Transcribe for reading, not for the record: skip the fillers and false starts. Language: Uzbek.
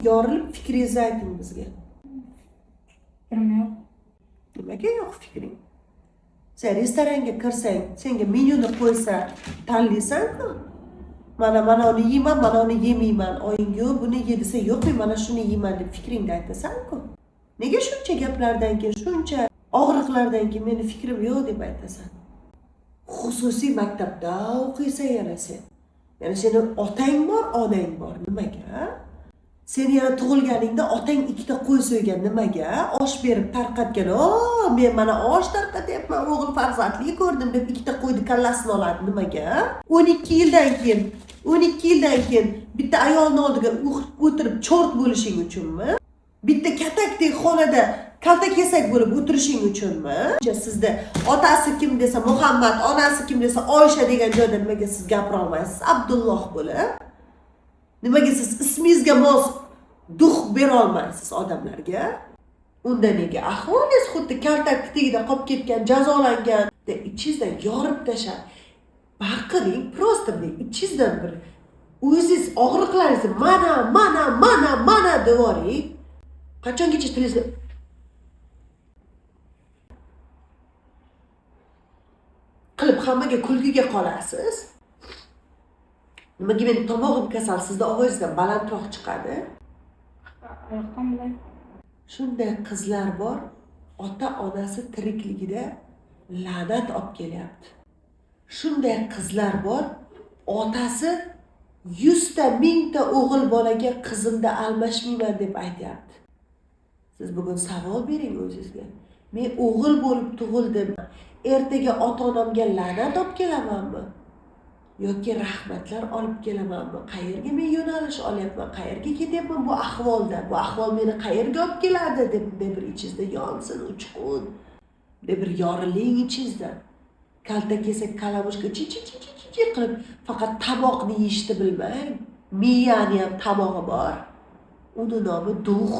Yorilib fikringizni ayting bizga. Fikrim yo'q. Nimaga yo'q fikring? Sen restoranga kirsang, senga menyuni qo'ysa, tanlaysan-ku. Mana uni yeyman, mana uni yemayman. Oying yo'q, buni ye desa, yo'q, men mana shuni yeyman deb fikringni aytasan-ku. Nega shuncha gaplardan keyin, shuncha og'riqlardan keyin meni fikrim yo'q deb aytasan? Xususiy maktabda o'qiysan yana sen. Yana sening otang bor, onang bor. Nimaga? Sen yana tug'ilganingda otang ikkita qo'y so'ygan nimaga? Osh berib tarqatgan. Men mana osh tarqatyapman, o'g'il farzandli ko'rdim deb ikkita qo'yni kallasini oladi. Nimaga? 12 yildan keyin bitta ayolning oldiga o'tirib cho'rt bo'lishing uchunmi? Bitta katakdek xonada kalta kesak bo'lib o'tirishing uchunmi? Sizda otasi kim desa Muhammad, onasi kim desa Oysha degan joyda nimaga siz gapira olmaysiz? Abdulloh bo'lib. Nimaga siz ismingizga mos duh bera olmaysiz odamlarga? Unda nega ahvolingiz xuddi kaltak tagida qolib ketgan, jazolangan, ichingizdan yorib tashlang. Baqiring, prosta ichingizdan bir o'zingiz og'riqlaringizni mana devoring. Qachongacha tilingizni qilib hammaga kulgiga qolasiz? Nimaga meni tomog'im kasal, sizda ovozingizdan balandroq chiqadi? Oyoqdan bilay. Shunday qizlar bor, ota-onasi tirikligida la'nat olib kelyapti. Shunday qizlar bor, otasi 100 ta 1000 ta o'g'il bolaga qizimda almashmayman deb aytyapti. Siz bugun savol bering o'zingizga. Men o'g'il bo'lib tug'ildim. Ertaga ota-onamga la'nat olib kelamanmi? Yoki rahmatlar olib kelamanmi? Qayerga men yo'nalish olyapman? Qayerga ketyapman bu ahvolda? Bu ahvol meni qayerga olib keladi deb bir ichingizda yonsin, uchqun. Bir yoriling ichingizda. Kalta kesak kalamushga chi qilib faqat tomoqni yeyishni bilmang. Miyani ham tomog'i bor. Uni nomi duh.